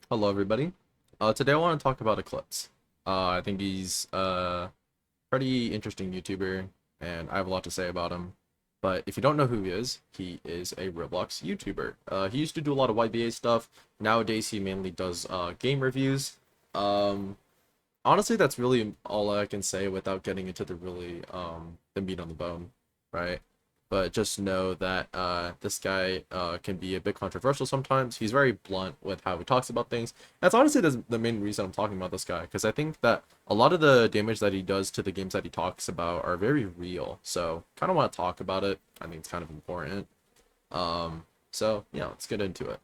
Hello, everybody. Today I want to talk about Eclipse. I think he's a pretty interesting YouTuber, and I have a lot to say about him. But if you don't know who he is a Roblox YouTuber. He used to do a lot of YBA stuff. Nowadays, he mainly does game reviews. Um, Honestly, that's really all I can say without getting into the meat on the bone, right? But just know that this guy can be a bit controversial sometimes. He's very blunt with how he talks about things. That's honestly the main reason I'm talking about this guy, because I think that a lot of the damage that he does to the games that he talks about are very real. So kind of want to talk about it. I think it's kind of important. So yeah, let's get into it.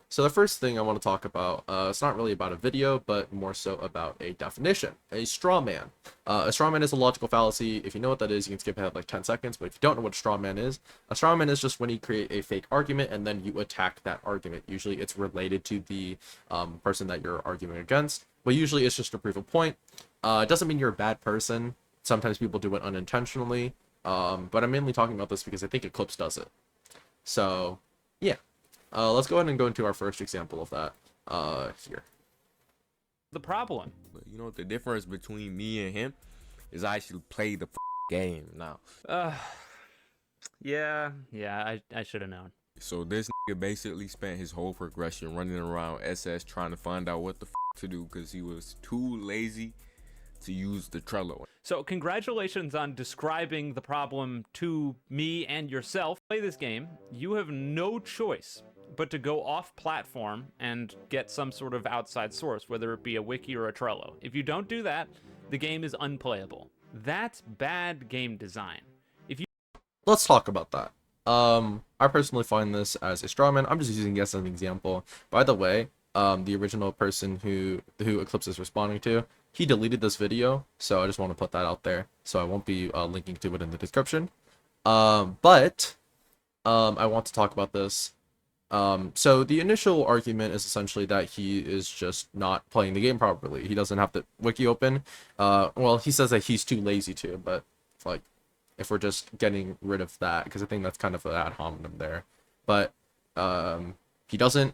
So the first thing I want to talk about, it's not really about a video, but more so about a definition, a straw man. A straw man is a logical fallacy. If you know what that is, you can skip ahead like 10 seconds, but if you don't know what a straw man is, a straw man is just when you create a fake argument and then you attack that argument. Usually it's related to the person that you're arguing against, but usually it's just to prove a point. It doesn't mean you're a bad person. Sometimes people do it unintentionally, but I'm mainly talking about this because I think Eclipse does it. So, yeah. Let's go ahead and go into our first example of that here. The problem. But you know what the difference between me and him is I actually play the game now. Uh, yeah, I should have known. So this nigga basically spent his whole progression running around SS trying to find out what the to do because he was too lazy to use the Trello. So congratulations on describing the problem to me and yourself. Play this game. You have no choice but to go off platform and get some sort of outside source, whether it be a wiki or a Trello. If you don't do that, the game is unplayable. That's bad game design. Let's talk about that. I personally find this as a straw man. I'm just using it as an example. By the way, the original person who Eclipse is responding to, he deleted this video, so I just want to put that out there. So I won't be linking to it in the description. But I want to talk about this. So the initial argument is essentially that he is just not playing the game properly. He doesn't have the wiki open. Well, he says that he's too lazy to, but like, if we're just getting rid of that, because I think that's kind of an ad hominem there. But he doesn't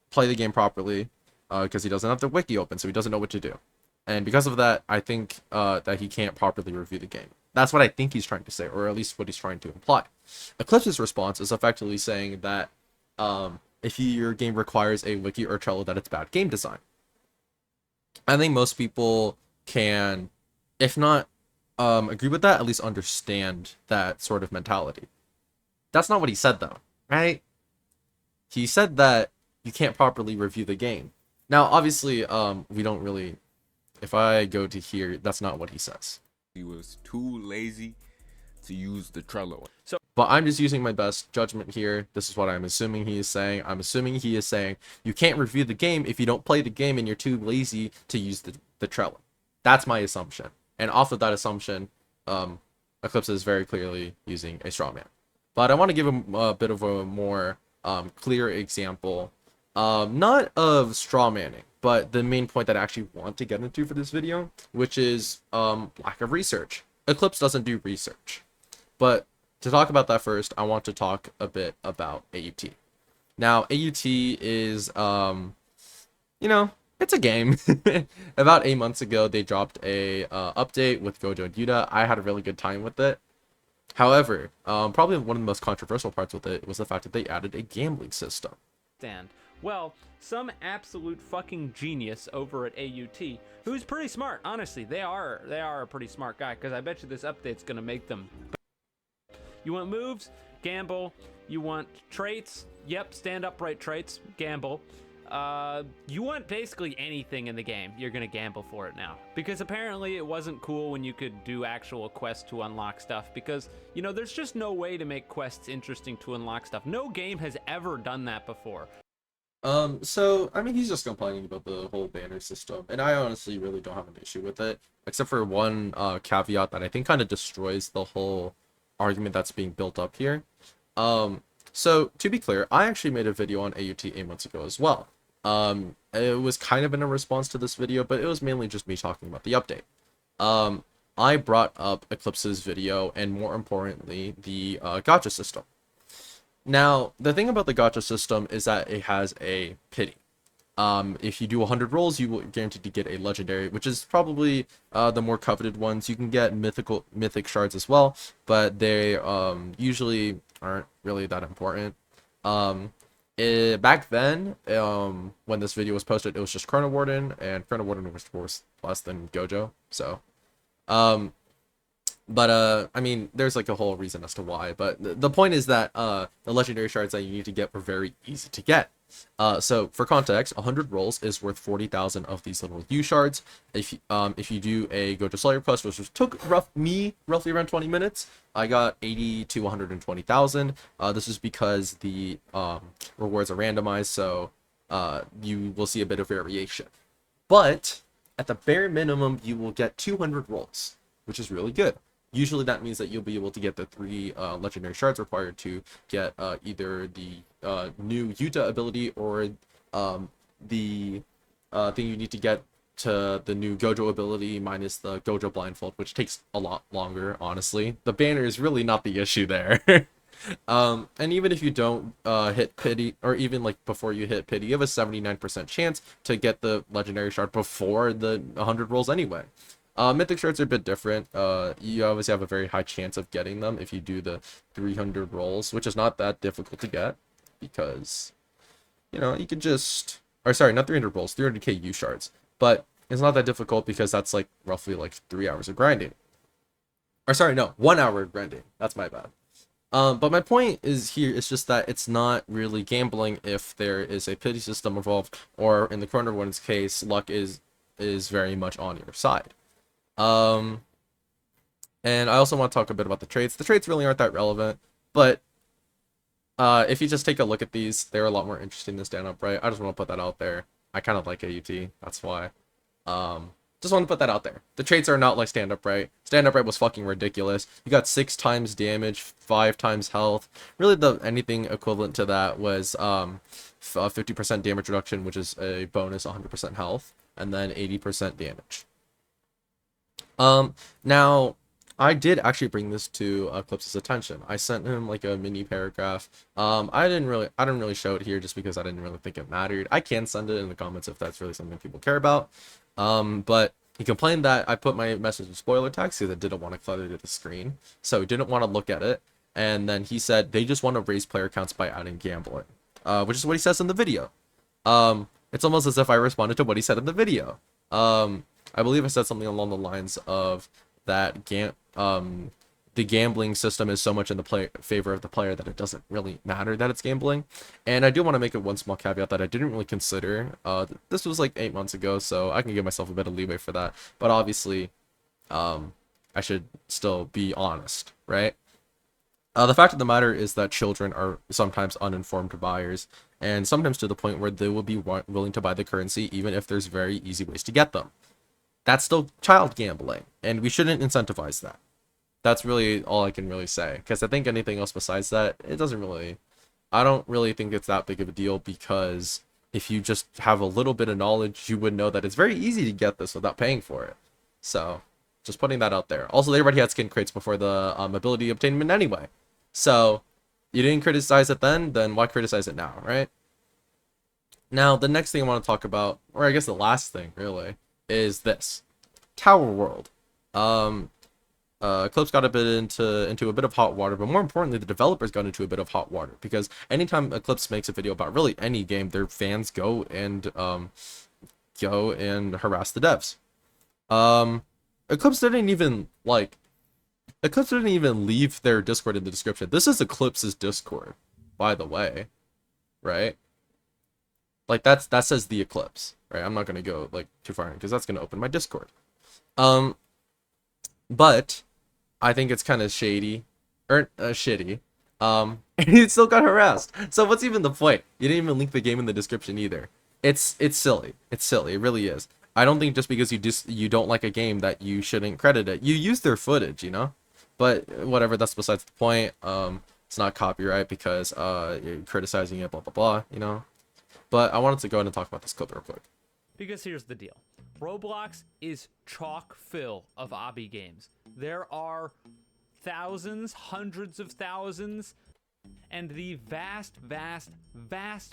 play the game properly because he doesn't have the wiki open, so he doesn't know what to do. And because of that, I think that he can't properly review the game. That's what I think he's trying to say, or at least what he's trying to imply. Eclipse's response is effectively saying that if your game requires a wiki or Trello, that it's bad game design. I think most people can, if not agree with that, at least understand that sort of mentality. That's not what he said, though, right? He said that you can't properly review the game. Now, obviously, we don't really. If I go to here, that's not what he says. He was too lazy to use the Trello. But I'm just using my best judgment here. This is what I'm assuming he is saying. I'm assuming he is saying you can't review the game if you don't play the game and you're too lazy to use the Trello. That's my assumption. And off of that assumption, Eclipse is very clearly using a straw man. But I want to give him a bit of a more clear example, not of straw manning, but the main point that I actually want to get into for this video, which is lack of research. Eclipse doesn't do research. But to talk about that first, I want to talk a bit about AUT. Now, AUT is, it's a game. About 8 months ago, they dropped a update with Gojo and Yuta. I had a really good time with it. However, probably one of the most controversial parts with it was the fact that they added a gambling system. Well, some absolute fucking genius over at AUT, who's pretty smart, honestly. They are a pretty smart guy, because I bet you this update's gonna make them. You want moves? Gamble. You want traits? Yep, stand upright traits. Gamble. You want basically anything in the game, you're gonna gamble for it now. Because apparently it wasn't cool when you could do actual quests to unlock stuff, because, there's just no way to make quests interesting to unlock stuff. No game has ever done that before. So, I mean, he's just complaining about the whole banner system, and I honestly really don't have an issue with it, except for one caveat that I think kind of destroys the whole argument that's being built up here. So to be clear, I actually made a video on AUT 8 months ago as well. It was kind of in a response to this video, but it was mainly just me talking about the update. I brought up Eclipse's video, and more importantly, the gacha system. Now, the thing about the gacha system is that it has a pity. If you do 100 rolls, you will guaranteed to get a legendary, which is probably the more coveted ones. You can get mythic shards as well, but they usually aren't really that important. Back then, when this video was posted, it was just Chrono Warden, and Chrono Warden was worth less than Gojo. So, um, but I mean, there's like a whole reason as to why. But the point is that the legendary shards that you need to get were very easy to get. So for context, 100 rolls is worth 40,000 of these little U shards. If you do a Gojo Slayer quest, which took roughly around 20 minutes, I got 80 to 120,000. This is because the rewards are randomized, so you will see a bit of variation. But at the bare minimum, you will get 200 rolls, which is really good. Usually that means that you'll be able to get the 3 legendary shards required to get either the new Yuta ability or the thing you need to get to the new Gojo ability minus the Gojo blindfold, which takes a lot longer, honestly. The banner is really not the issue there. And even if you don't hit pity, or even like before you hit pity, you have a 79% chance to get the legendary shard before the 100 rolls anyway. Mythic shards are a bit different. You obviously have a very high chance of getting them if you do the 300 rolls, which is not that difficult to get because, you know, you could just, or sorry, not 300 rolls, 300k U shards, but it's not that difficult because that's like roughly like 3 hours of grinding. Or sorry, no, 1 hour of grinding. That's my bad. But my point is here, it's just that it's not really gambling if there is a pity system involved, or in the Chrono Warden's case, luck is very much on your side. And I also want to talk a bit about the traits. The traits really aren't that relevant, but if you just take a look at these, they're a lot more interesting than stand upright. I just want to put that out there. I kind of like AUT, that's why. Just want to put that out there. The traits are not like stand upright. Stand upright was fucking ridiculous. You got 6 times damage, 5 times health. Really, the anything equivalent to that was 50% damage reduction, which is a bonus 100% health, and then 80% damage. Now, I did actually bring this to Eclipse's attention. I sent him like a mini paragraph. I didn't really show it here just because I didn't really think it mattered. I can send it in the comments if that's really something people care about. But he complained that I put my message in spoiler text because I didn't want to clutter to the screen, so he didn't want to look at it. And then he said they just want to raise player counts by adding gambling, which is what he says in the video. It's almost as if I responded to what he said in the video. I believe I said something along the lines of that the gambling system is so much in the favor of the player that it doesn't really matter that it's gambling. And I do want to make it one small caveat that I didn't really consider. This was like 8 months ago, so I can give myself a bit of leeway for that. But obviously, I should still be honest, right? The fact of the matter is that children are sometimes uninformed buyers, and sometimes to the point where they will be willing to buy the currency even if there's very easy ways to get them. That's still child gambling, and we shouldn't incentivize that. That's really all I can really say, because I think anything else besides that, I don't really think it's that big of a deal, because if you just have a little bit of knowledge, you would know that it's very easy to get this without paying for it. So, just putting that out there. Also, they already had skin crates before the ability obtainment anyway. So, you didn't criticize it then why criticize it now, right? Now, the next thing I want to talk about, or I guess the last thing, really, is this. Tower World. Eclipse got a bit into a bit of hot water, but more importantly, the developers got into a bit of hot water, because anytime Eclipse makes a video about really any game, their fans go and harass the devs. Eclipse didn't even leave their Discord in the description. This is Eclipse's Discord, by the way, right? Like that says the Eclipse, right? I'm not gonna go like too far in because that's gonna open my Discord. But I think it's kind of shady, or shitty. And he still got harassed. So what's even the point? You didn't even link the game in the description either. It's silly. It's silly. It really is. I don't think just because you don't like a game that you shouldn't credit it. You use their footage, you know. But whatever. That's besides the point. It's not copyright because you're criticizing it. Blah blah blah. You know. But I wanted to go ahead and talk about this clip real quick. Because here's the deal. Roblox is chock full of obby games. There are thousands, hundreds of thousands, and the vast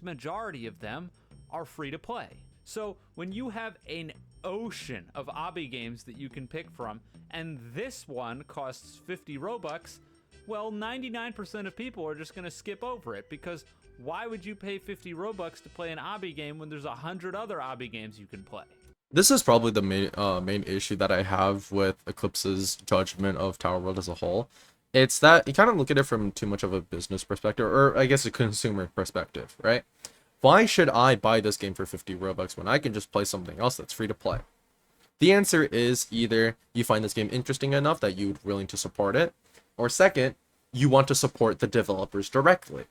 majority of them are free to play. So when you have an ocean of obby games that you can pick from, and this one costs 50 Robux, well, 99% of people are just gonna skip over it, because why would you pay 50 Robux to play an obby game when there's 100 other obby games you can play? This is probably the main issue that I have with Eclipse's judgment of Tower World as a whole. It's that you kind of look at it from too much of a business perspective, or I guess a consumer perspective, right? Why should I buy this game for 50 Robux when I can just play something else that's free to play? The answer is either you find this game interesting enough that you're willing to support it, or second, you want to support the developers directly.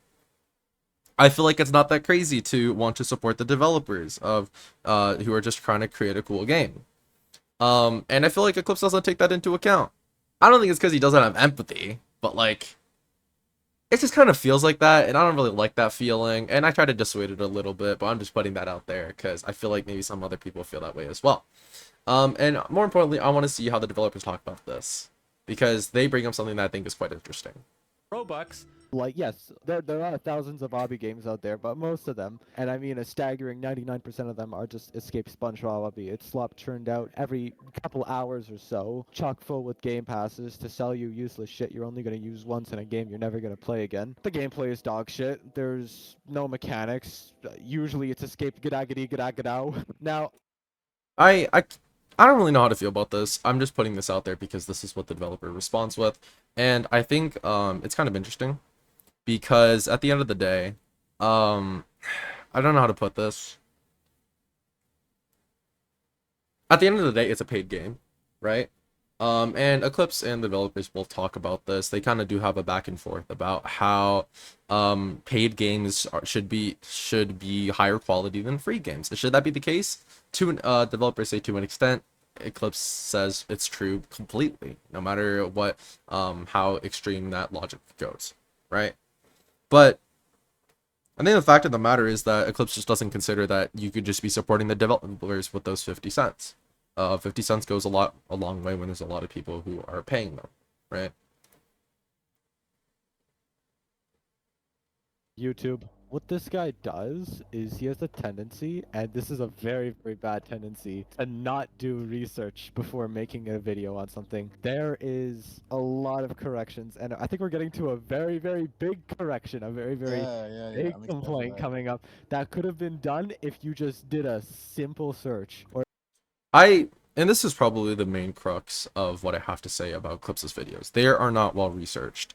I feel like it's not that crazy to want to support the developers of who are just trying to create a cool game. And I feel like Eclipse doesn't take that into account. I don't think it's because he doesn't have empathy, but like, it just kind of feels like that, and I don't really like that feeling. And I try to dissuade it a little bit, but I'm just putting that out there because I feel like maybe some other people feel that way as well. And more importantly, I want to see how the developers talk about this, because they bring up something that I think is quite interesting. Robux. Like, yes, there are thousands of obby games out there, but most of them, and I mean a staggering 99% of them, are just Escape SpongeBob obby. It's slop churned out every couple hours or so, chock full with game passes to sell you useless shit you're only going to use once in a game you're never going to play again. The gameplay is dog shit. There's no mechanics. Usually it's escape gadaggedy gadagadaw. Now, I I don't really know how to feel about this. I'm just putting this out there because this is what the developer responds with, and I think it's kind of interesting because at the end of the day, I don't know how to put this. At the end of the day, it's a paid game, right? And Eclipse and the developers both talk about this. They kind of do have a back and forth about how paid games should be higher quality than free games. Should that be the case? Developers say to an extent. Eclipse says it's true completely, no matter what how extreme that logic goes, right? But I think the fact of the matter is that Eclipse just doesn't consider that you could just be supporting the developers with those 50 cents. 50 cents goes a long way when there's a lot of people who are paying them, right? YouTube. What this guy does is he has a tendency, and this is a very, very bad tendency, to not do research before making a video on something. There is a lot of corrections, and I think we're getting to a very, very big correction, a very, very big complaint coming up that could have been done if you just did a simple search. And this is probably the main crux of what I have to say about Eclipse's videos. They are not well researched.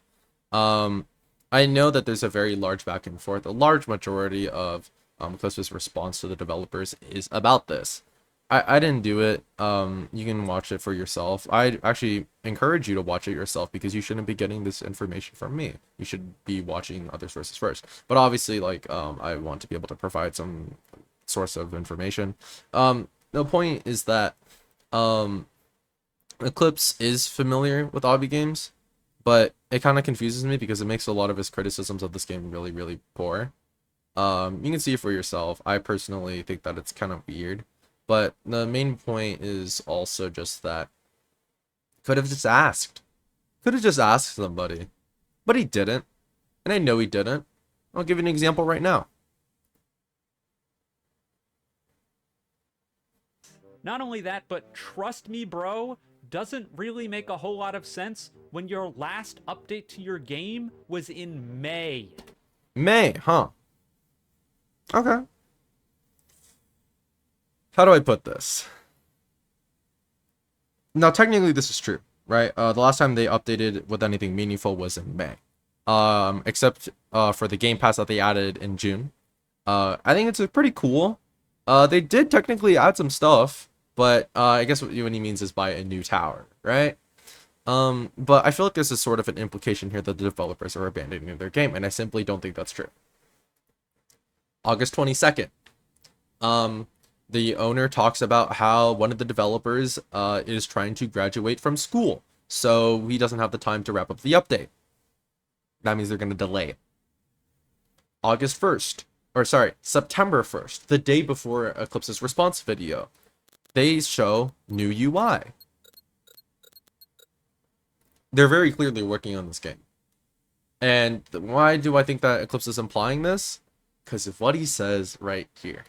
I know that there's a very large back and forth. A large majority of Eclipse's response to the developers is about this. I didn't do it. You can watch it for yourself. I actually encourage you to watch it yourself because you shouldn't be getting this information from me. You should be watching other sources first. But obviously, like, I want to be able to provide some source of information. The point is that Eclipse is familiar with obby games, but it kind of confuses me because it makes a lot of his criticisms of this game really, really poor. You can see it for yourself. I personally think that it's kind of weird, but the main point is also just that could have just asked. Could have just asked somebody, but he didn't, and I know he didn't. I'll give you an example right now. Not only that, but trust me, bro, doesn't really make a whole lot of sense when your last update to your game was in May. May, huh? Okay. How do I put this? Now, technically, this is true, right? The last time they updated with anything meaningful was in May. Except for the Game Pass that they added in June. I think it's pretty cool. They did technically add some stuff, but I guess what he means is buy a new tower, right? But I feel like this is sort of an implication here that the developers are abandoning their game, and I simply don't think that's true. August 22nd. The owner talks about how one of the developers is trying to graduate from school, so he doesn't have the time to wrap up the update. That means they're going to delay it. August 1st, or sorry, September 1st, the day before Eclipse's response video, they show new UI. They're very clearly working on this game. And why do I think that Eclipse is implying this? Because of what he says right here.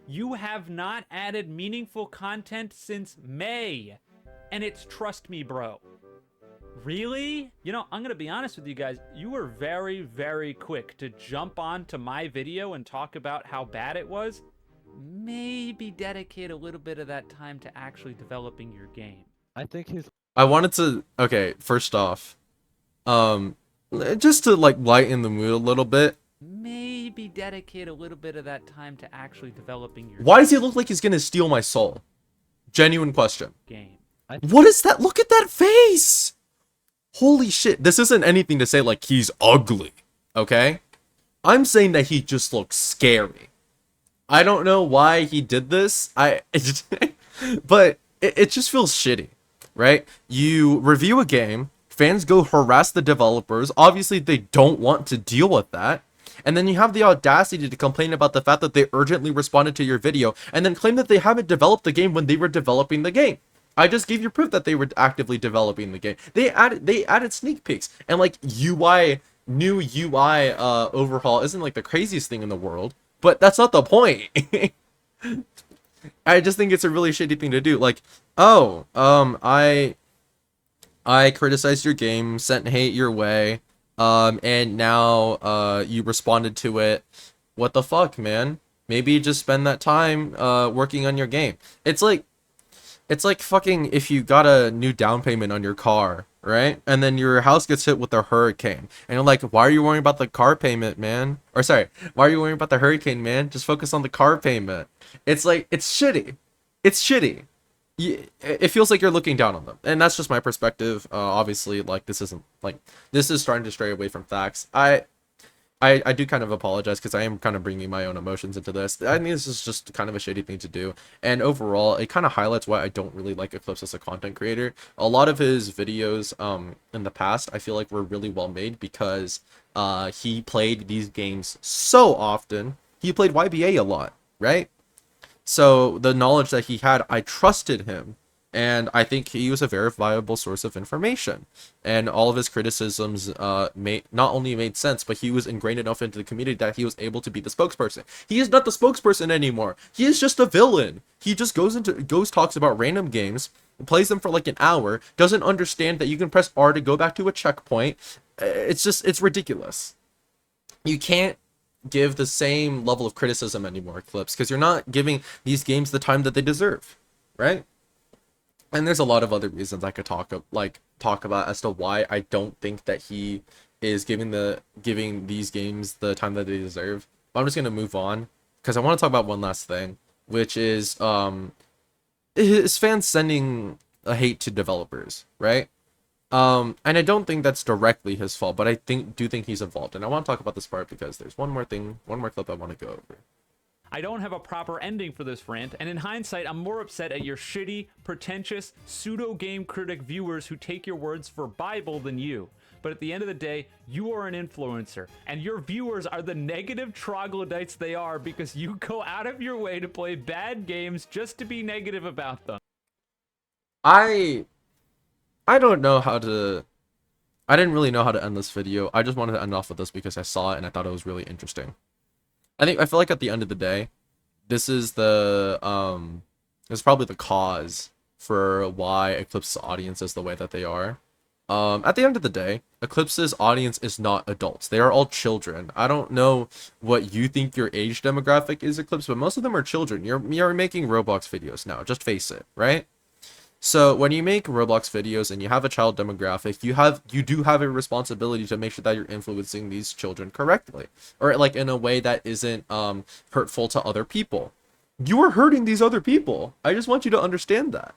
You have not added meaningful content since May. And it's trust me, bro. Really? You know, I'm gonna be honest with you guys. You were very, very quick to jump onto my video and talk about how bad it was. Maybe dedicate a little bit of that time to actually developing your game. I think he's I wanted to. Okay, first off, just to like lighten the mood a little bit. Maybe dedicate a little bit of that time to actually developing your Why does he look like he's gonna steal my soul? Genuine question. game. What is that? Look at that face! Holy shit. This isn't anything to say like he's ugly, okay? I'm saying that he just looks scary. I don't know why he did this. But it just feels shitty, right? You review a game, fans go harass the developers. Obviously, they don't want to deal with that. And then you have the audacity to complain about the fact that they urgently responded to your video and then claim that they haven't developed the game when they were developing the game. I just gave you proof that they were actively developing the game. They added sneak peeks and like new UI overhaul isn't like the craziest thing in the world, but that's not the point. I just think it's a really shitty thing to do. Like, oh, I criticized your game, sent hate your way, and now you responded to it. What the fuck, man? Maybe just spend that time working on your game. It's like fucking if you got a new down payment on your car, right? And then your house gets hit with a hurricane. And you're like, why are you worrying about the car payment, man? Or sorry, why are you worrying about the hurricane, man? Just focus on the car payment. It's like, it's shitty. It's shitty. It feels like you're looking down on them. And that's just my perspective. Obviously, like, this isn't, like, this is starting to stray away from facts. I do kind of apologize because I am kind of bringing my own emotions into this. I think this is just kind of a shitty thing to do. And overall, it kind of highlights why I don't really like Eclipse as a content creator. A lot of his videos in the past, I feel like were really well made because he played these games so often. He played YBA a lot, right? So the knowledge that he had, I trusted him. And I think he was a verifiable source of information. And all of his criticisms not only made sense, but he was ingrained enough into the community that he was able to be the spokesperson. He is not the spokesperson anymore. He is just a villain. He just talks about random games, plays them for like an hour, doesn't understand that you can press R to go back to a checkpoint. It's ridiculous. You can't give the same level of criticism anymore, Eclipse, because you're not giving these games the time that they deserve, right? And there's a lot of other reasons I could talk about as to why I don't think that he is giving these games the time that they deserve. But I'm just gonna move on because I want to talk about one last thing, which is his fans sending a hate to developers, right? And I don't think that's directly his fault, but I do think he's involved. And I want to talk about this part because there's one more clip I want to go over. I don't have a proper ending for this rant, and in hindsight, I'm more upset at your shitty, pretentious, pseudo-game critic viewers who take your words for Bible than you. But at the end of the day, you are an influencer, and your viewers are the negative troglodytes they are because you go out of your way to play bad games just to be negative about them. I don't know how to... I didn't really know how to end this video. I just wanted to end off with this because I saw it and I thought it was really interesting. I feel like at the end of the day, this is it's probably the cause for why Eclipse's audience is the way that they are. At the end of the day, Eclipse's audience is not adults. They are all children. I don't know what you think your age demographic is, Eclipse, but most of them are children. You're making Roblox videos now, just face it, right? So when you make Roblox videos and you have a child demographic, you do have a responsibility to make sure that you're influencing these children correctly, or like in a way that isn't hurtful to other people. You are hurting these other people. I just want you to understand that.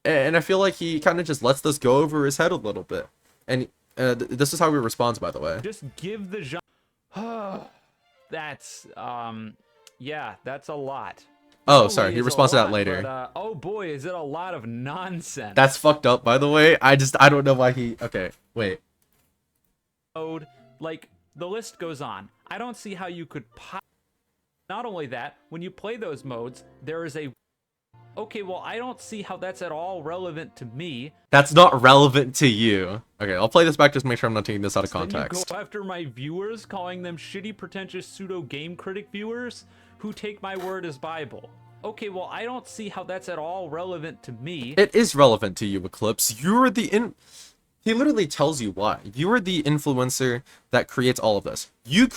And I feel like he kind of just lets this go over his head a little bit. And this is how he responds, by the way. Just give the genre. That's yeah, that's a lot. Oh, sorry. He responds to that later. But, oh boy, is it a lot of nonsense. That's fucked up, by the way. I don't know why he... Okay, wait. Like, the list goes on. I don't see how you could... Not only that, when you play those modes, there is a... Okay, well, I don't see how that's at all relevant to me. That's not relevant to you. Okay, I'll play this back just to make sure I'm not taking this out of context. Then you go after my viewers, calling them shitty, pretentious, pseudo-game critic viewers who take my word as Bible. Okay, well, I don't see how that's at all relevant to me. It is relevant to you, Eclipse. You're the He literally tells you why. You are the influencer that creates all of this. You'd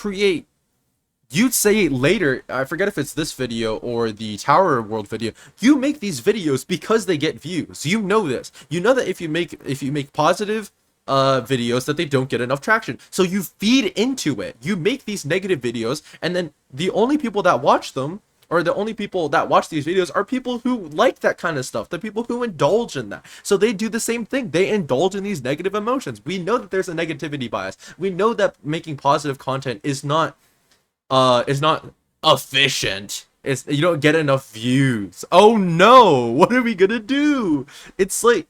say later, I forget if it's this video or the Tower World video, you make these videos because they get views. You know this. You know that if you make positive videos that they don't get enough traction. So you feed into it. You make these negative videos, and then the only people that watch them, or the only people that watch these videos, are people who like that kind of stuff, the people who indulge in that. So they do the same thing. They indulge in these negative emotions. We know that there's a negativity bias. We know that making positive content is not efficient. You don't get enough views. Oh no, what are we gonna do? It's like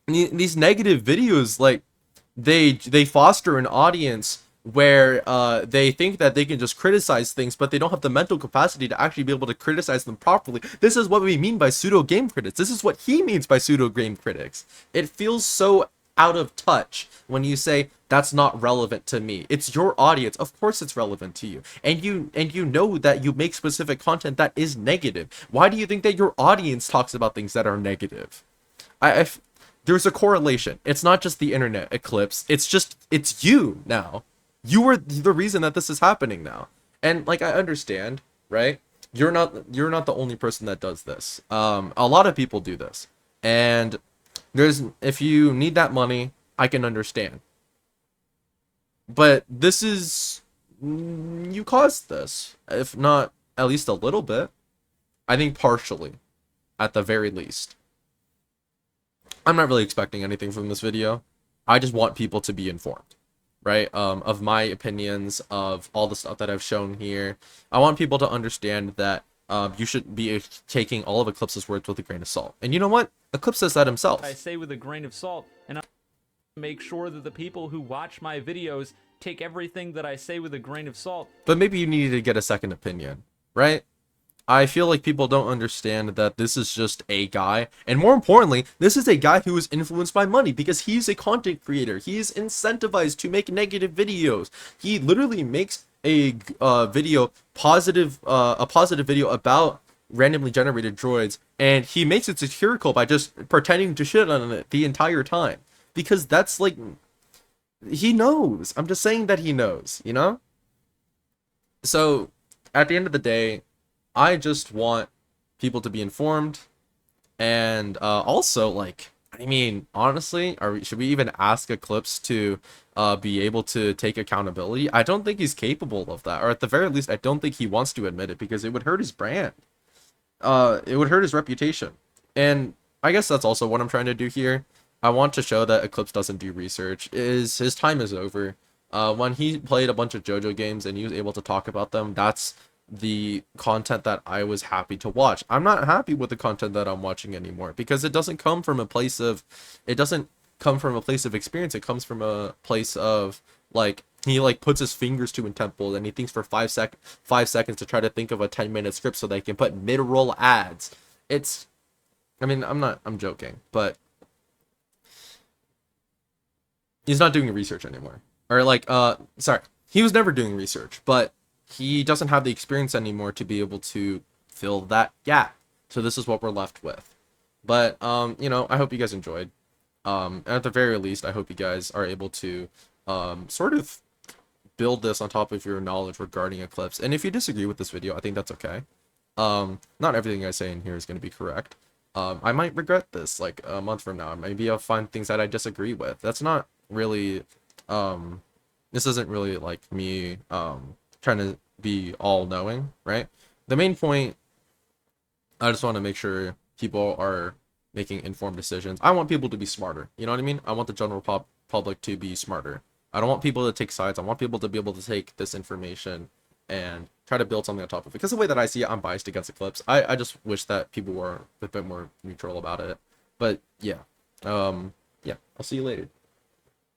these negative videos, like they foster an audience where they think that they can just criticize things, but they don't have the mental capacity to actually be able to criticize them properly. This is what we mean by pseudo game critics. This is what he means by pseudo game critics. It feels so out of touch when you say that's not relevant to me. It's your audience. Of course it's relevant to you. And you know that you make specific content that is negative. Why do you think that your audience talks about things that are negative? There's a correlation. It's not just the internet, Eclipse. It's you now. You are the reason that this is happening now. And like, I understand, right? You're not the only person that does this. A lot of people do this. And if you need that money, I can understand. But this is, you caused this, if not at least a little bit. I think partially, at the very least. I'm not really expecting anything from this video. I just want people to be informed, right? Of my opinions, of all the stuff that I've shown here. I want people to understand that you should be taking all of Eclipse's words with a grain of salt. And you know what? Eclipse says that himself. I say with a grain of salt, and I make sure that the people who watch my videos take everything that I say with a grain of salt. But maybe you need to get a second opinion, right? I feel like people don't understand that this is just a guy, and more importantly, this is a guy who is influenced by money because he's a content creator. He is incentivized to make negative videos. He literally makes a positive video about randomly generated droids, and he makes it satirical by just pretending to shit on it the entire time, because that's like, he knows. I'm just saying that he knows, you know? So at the end of the day, I just want people to be informed, and also, like, I mean, honestly, should we even ask Eclipse to be able to take accountability? I don't think he's capable of that, or at the very least, I don't think he wants to admit it, because it would hurt his brand. It would hurt his reputation. And I guess that's also what I'm trying to do here. I want to show that Eclipse doesn't do research. His time is over. When he played a bunch of JoJo games and he was able to talk about them, that's the content that I was happy to watch. I'm not happy with the content that I'm watching anymore, because it doesn't come from a place of experience. It comes from a place of, like, he like puts his fingers to a temple and he thinks for 5 seconds to try to think of a 10-minute script so they can put mid-roll ads. I mean, I'm joking, but he's not doing research anymore. Or like, sorry, he was never doing research, but he doesn't have the experience anymore to be able to fill that gap. So this is what we're left with. But, you know, I hope you guys enjoyed. At the very least, I hope you guys are able to sort of build this on top of your knowledge regarding Eclipse. And if you disagree with this video, I think that's okay. Not everything I say in here is going to be correct. I might regret this like a month from now. Maybe I'll find things that I disagree with. That's not really, this isn't really like me, trying to be all-knowing, right? The main point, I just want to make sure people are making informed decisions. I want people to be smarter, you know what I mean? I want the general public to be smarter. I don't want people to take sides. I want people to be able to take this information and try to build something on top of it. Because the way that I see it, I'm biased against Eclipse. I just wish that people were a bit more neutral about it. But yeah, yeah, I'll see you later.